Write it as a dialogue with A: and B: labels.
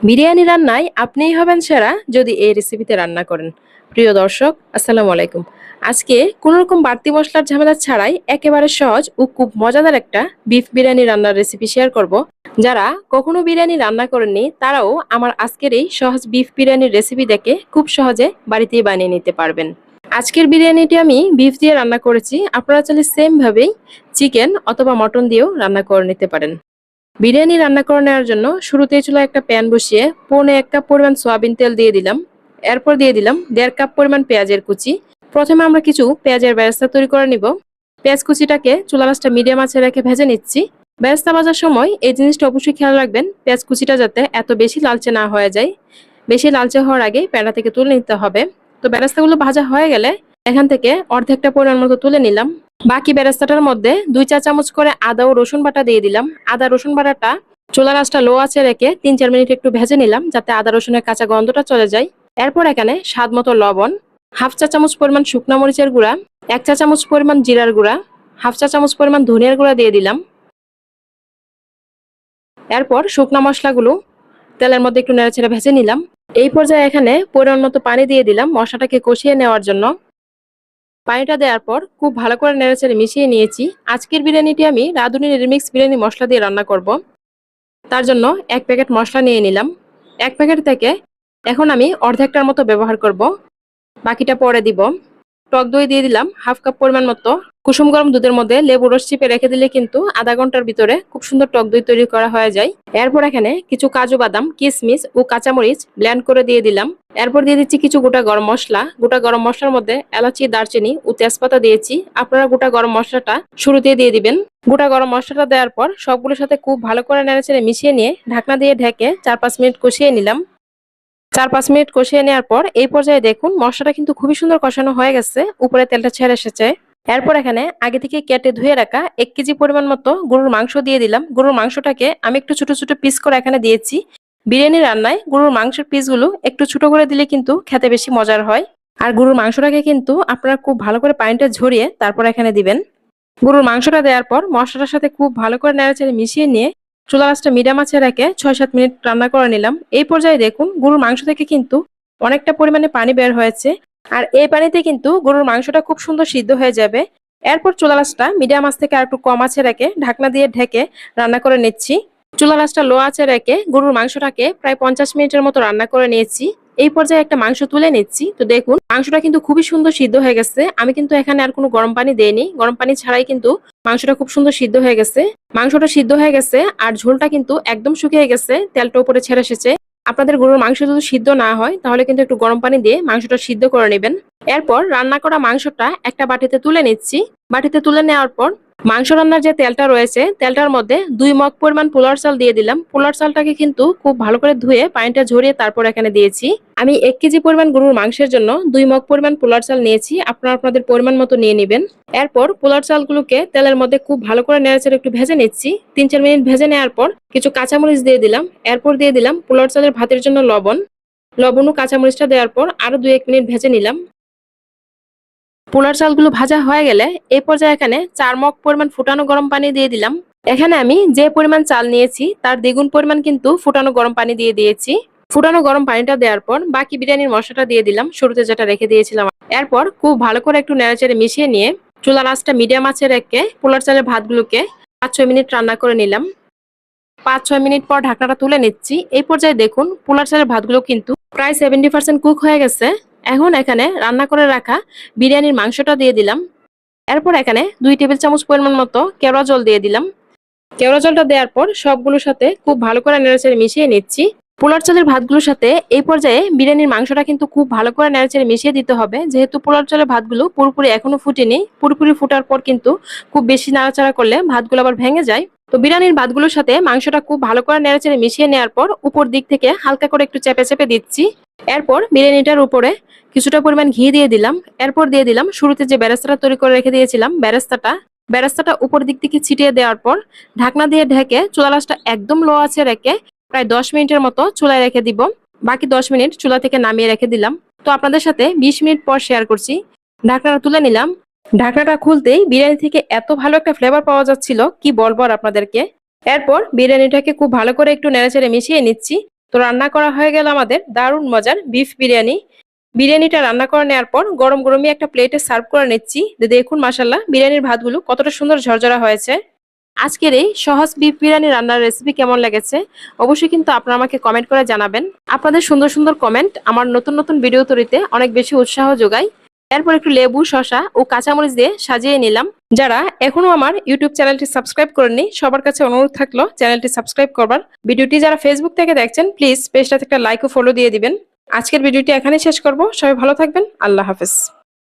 A: বিরিয়ানি রান্নায় আপনিই হবেন সেরা যদি এই রেসিপিতে রান্না করেন। প্রিয় দর্শক, আসসালামু আলাইকুম। আজকে কোনো রকম বাড়তি মশলার ঝামেলা ছাড়াই একেবারে সহজ ও খুব মজাদার একটা বিফ বিরিয়ানি রান্নার রেসিপি শেয়ার করব। যারা কখনো বিরিয়ানি রান্না করেননি তারাও আমার আজকের এই সহজ বিফ বিরিয়ানির রেসিপি দেখে খুব সহজে বাড়িতেই বানিয়ে নিতে পারবেন। আজকের বিরিয়ানিটি আমি বিফ দিয়ে রান্না করেছি। আপনারা চাইলে সেম ভাবেই চিকেন অথবা মটন দিয়েও রান্না করে নিতে পারেন। বিরিয়ানি রান্না করে নেওয়ার জন্য শুরুতেই চুলায় একটা প্যান বসিয়ে 1.5 কাপ পরিমাণ সয়াবিন তেল দিয়ে দিলাম। এরপর দিয়ে দিলাম 1.5 কাপ পরিমাণ পেঁয়াজের কুচি। প্রথমে আমরা কিছু পেঁয়াজের বেরেস্তা তৈরি করে নিব। পেঁয়াজ কুচিটাকে চুলা আঁচটা মিডিয়াম আঁচে রেখে ভেজে নিচ্ছি। বেরেস্তা ভাজার সময় এই জিনিসটা অবশ্যই খেয়াল রাখবেন, পেঁয়াজ কুচিটা যাতে এত বেশি লালচে না হয়ে যায়। বেশি লালচে হওয়ার আগে প্যানটা থেকে তুলে নিতে হবে। তো বেরেস্তাগুলো ভাজা হয়ে গেলে এখান থেকে অর্ধেকটা পরিমাণ মতো তুলে নিলাম। বাকি বেরেস্তাটার মধ্যে 2 চা চামচ করে আদা ও রসুন বাটা দিয়ে দিলাম। আদা রসুন বাটাটা চুলার আঁচটা লো আঁচে রেখে 3-4 মিনিট একটু ভেজে নিলাম যাতে আদা রসুনের কাঁচা গন্ধটা চলে যায়। এরপর এখানে স্বাদ মতো লবণ, হাফ চা চামচ পরিমাণ শুকনো মরিচের গুঁড়া, 1 চা চামচ পরিমাণ জিরার গুঁড়া, হাফ চা চামচ পরিমাণ ধনিয়ার গুঁড়া দিয়ে দিলাম। এরপর শুকনো মশলাগুলো তেলের মধ্যে একটু নেড়েচেড়ে ভেজে নিলাম। এই পর্যায়ে এখানে পরিমাণ মতো পানি দিয়ে দিলাম মশলাটাকে কষিয়ে নেওয়ার জন্য। পানিটা দেওয়ার পর খুব ভালো করে নেড়েচেড়ে মিশিয়ে নিয়েছি। আজকের বিরিয়ানিটি আমি রাঁধুনি রিমিক্স বিরিয়ানি মশলা দিয়ে রান্না করব। তার জন্য 1 প্যাকেট মশলা নিয়ে নিলাম। 1 প্যাকেট থেকে এখন আমি অর্ধেকটার মতো ব্যবহার করব, বাকিটা পরে দিব। টক দই দিয়ে দিলাম হাফ কাপ পরিমাণ মতো। কুসুম গরম দুধের মধ্যে লেবু রস চিপে রেখে দিলে কিন্তু আধা ঘন্টার ভিতরে খুব সুন্দর টক দই তৈরি করা হয়ে যায়। এরপর এখানে কিছু কাজু বাদাম, কিশমিশ ও কাঁচামরিচ ব্লেন্ড করে দিয়ে দিলাম। এরপর দিয়ে দিচ্ছি কিছু গোটা গরম মশলা। গোটা গরম মশলার মধ্যে এলাচি, দারচিনি ও তেজপাতা দিয়েছি। আপনারা গোটা গরম মশলাটা শুরুতে দিয়ে দিবেন। গোটা গরম মশলাটা দেওয়ার পর সবগুলোর সাথে খুব ভালো করে নেড়েচেড়ে মিশিয়ে নিয়ে ঢাকনা দিয়ে ঢেকে 4-5 মিনিট কষিয়ে নিলাম। 4-5 মিনিট কষিয়ে নেওয়ার পর এই পর্যায়ে দেখুন মশলাটা কিন্তু খুবই সুন্দর কষানো হয়ে গেছে, উপরে তেলটা ছেড়ে এসেছে। এরপর এখানে আগে থেকে কেটে ধুয়ে রাখা 1 কেজি পরিমাণ মতো গরুর মাংস দিয়ে দিলাম। গরুর মাংসটাকে আমি একটু ছোট ছোট পিস করে এখানে দিয়েছি। বিরিয়ানি রান্নায় গরুর মাংসের পিসগুলো একটু ছোট করে দিলে কিন্তু খেতে বেশি মজার হয়। আর গরুর মাংসটাকে কিন্তু আপনারা খুব ভালো করে পানিটা ঝরিয়ে তারপর এখানে দিবেন। গরুর মাংসটা দেওয়ার পর মশলাটার সাথে খুব ভালো করে নেড়েচেড়ে মিশিয়ে নিয়ে চুলা আঁচটা মিডিয়াম আঁচে রেখে 6-7 মিনিট রান্না করে নিলাম। এই পর্যায়ে দেখুন গরুর মাংস থেকে কিন্তু অনেকটা পরিমাণে পানি বের হয়েছে। আর এই পানিতে কিন্তু গরুর মাংসটা খুব সুন্দর সিদ্ধ হয়ে যাবে। এরপর চুলা আঁচটা মিডিয়াম আঁচ থেকে আর একটু কম আঁচে রেখে ঢাকনা দিয়ে ঢেকে রান্না করে নিচ্ছি। চুলা আঁচটা লো আঁচে রেখে গরুর মাংসটাকে প্রায় 50 মিনিটের মতো রান্না করে নিয়েছি। এই পর্যায়ে একটা মাংস তুলে নিচ্ছি। তো দেখুন মাংসটা কিন্তু খুবই সুন্দর সিদ্ধ হয়ে গেছে। আমি কিন্তু এখানে আর কোনো গরম পানি দেইনি, গরম পানি ছাড়াই কিন্তু মাংসটা খুব সুন্দর সিদ্ধ হয়ে গেছে। মাংসটা সিদ্ধ হয়ে গেছে আর ঝোলটা কিন্তু একদম শুকিয়ে গেছে, তেলটা উপরে ছেড়ে এসেছে। আপনাদের গরুর মাংস যদি সিদ্ধ না হয় তাহলে কিন্তু একটু গরম পানি দিয়ে মাংসটা সিদ্ধ করে নেবেন। এরপর রান্না করা মাংসটা একটা বাটিতে তুলে নিচ্ছি। বাটিতে তুলে নেওয়ার পর মাংস রান্নার যে তেলটা রয়েছে তেলটার মধ্যে 2 মগ পরিমাণ পোলার চাল দিয়ে দিলাম। পোলার চালটাকে কিন্তু খুব ভালো করে ধুয়ে পানিটা ঝরিয়ে তারপর এখানে দিয়েছি। আমি 1 কেজি পরিমাণ গরুর মাংসের জন্য 2 মগ পরিমাণ পোলার চাল নিয়েছি। আপনারা আপনাদের পরিমাণ মতো নিয়ে নেবেন। এরপর পোলার চালগুলোকে তেলের মধ্যে খুব ভালো করে নেড়েচেড়ে একটু ভেজে নিচ্ছি। 3-4 মিনিট ভেজে নেওয়ার পর কিছু কাঁচামরিচ দিয়ে দিলাম। এরপর দিয়ে দিলাম পোলার চালের ভাতের জন্য লবণ। লবণ ও কাঁচামরিচটা দেওয়ার পর আরো 2-1 মিনিট ভেজে নিলাম। পোলার চালগুলো ভাজা হয়ে গেলে এই পর্যায়ে এখানে 4 মগ পরিমাণ ফুটানো গরম পানি দিয়ে দিলাম। এখানে আমি যে পরিমাণ চাল নিয়েছি তার দ্বিগুণ পরিমাণ কিন্তু ফুটানো গরম পানি দিয়ে দিয়েছি। ফুটানো গরম পানিটা দেওয়ার পর বাকি বিরিয়ানির মশলাটা দিয়ে দিলাম, শুরুতে যেটা রেখে দিয়েছিলাম। এরপর খুব ভালো করে একটু নেড়েচেড়ে মিশিয়ে নিয়ে চুলার আঁচটা মিডিয়াম আঁচে রেখে পোলার চালের ভাতগুলোকে 5-6 মিনিট রান্না করে নিলাম। 5-6 মিনিট পর ঢাকনাটা তুলে নিচ্ছি। এই পর্যায়ে দেখুন পোলার চালের ভাতগুলো কিন্তু প্রায় 70% কুক হয়ে গেছে। এখন এখানে রান্না করে রাখা বিরিয়ানির মাংসটা দিয়ে দিলাম। এরপর এখানে 2 টেবিল চামচ পরিমাণ মতো কেওড়া জল দিয়ে দিলাম। কেওড়া জলটা দেওয়ার পর সবগুলোর সাথে খুব ভালো করে নেড়েচেড়ে মিশিয়ে নিচ্ছি। পোলার চালের ভাতগুলোর সাথে এই পর্যায়ে বিরিয়ানির মাংসটা কিন্তু খুব ভালো করে নেড়েচেড়ে মিশিয়ে দিতে হবে, যেহেতু পোলার চালের ভাতগুলো পুরোপুরি এখনো ফুটেনি। পুরোপুরি ফুটার পর কিন্তু খুব বেশি নাড়াচাড়া করলে ভাতগুলো আবার ভেঙে যায়। তো বিরিয়ানির ভাতগুলোর সাথে মাংসটা খুব ভালো করে নেড়েচেড়ে মিশিয়ে নেওয়ার পর উপর দিক থেকে হালকা করে একটু চেপে চেপে দিচ্ছি। এরপর বিরিয়ানিটার উপরে কিছুটা পরিমাণ ঘি দিয়ে দিলাম। এরপর দিয়ে দিলাম শুরুতে যে বেরেস্তাটা তৈরি করে রেখে দিয়েছিলাম বেরেস্তাটা উপর দিক থেকে ছিটিয়ে দেওয়ার পর ঢাকনা দিয়ে ঢেকে চুলা আঁচটা একদম লো আঁচে রেখে প্রায় 10 মিনিটের মতো চুলায় রেখে দিব। বাকি 10 মিনিট চুলা থেকে নামিয়ে রেখে দিলাম। তো আপনাদের সাথে 20 মিনিট পর শেয়ার করছি। ঢাকনাটা তুলে নিলাম। ঢাকনাটা খুলতেই বিরিয়ানি থেকে এত ভালো একটা ফ্লেভার পাওয়া যাচ্ছিল, কি বলবো আর আপনাদেরকে। এরপর বিরিয়ানিটাকে খুব ভালো করে একটু নেড়েচেড়ে মিশিয়ে নিচ্ছি। তো রান্না করা হয়ে গেল আমাদের দারুণ মজার বিফ বিরিয়ানি। বিরিয়ানিটা রান্না করে নেওয়ার পর গরম গরমই একটা প্লেটে সার্ভ করে নিচ্ছি। দেখুন মাশাল্লাহ বিরিয়ানির ভাতগুলো কতটা সুন্দর ঝরঝরা হয়েছে। আজকের এই সহজ বিফ বিরিয়ানি রান্নার রেসিপি কেমন লেগেছে অবশ্যই কিন্তু আপনারা আমাকে কমেন্ট করে জানাবেন। আপনাদের সুন্দর সুন্দর কমেন্ট আমার নতুন নতুন ভিডিও তৈরিতে অনেক বেশি উৎসাহ যোগায়। এরপর একটু লেবু, শসা ও কাঁচামরিচ দিয়ে সাজিয়ে নিলাম। যারা এখনো আমার ইউটিউব চ্যানেলটি সাবস্ক্রাইব করেননি সবার কাছে অনুরোধ থাকলো চ্যানেলটি সাবস্ক্রাইব করবার। ভিডিওটি যারা ফেসবুক থেকে দেখছেন প্লিজ পেজটাতে একটা লাইক ও ফলো দিয়ে দিবেন। আজকের ভিডিওটি এখানেই শেষ করব। সবাই ভালো থাকবেন। আল্লাহ হাফেজ।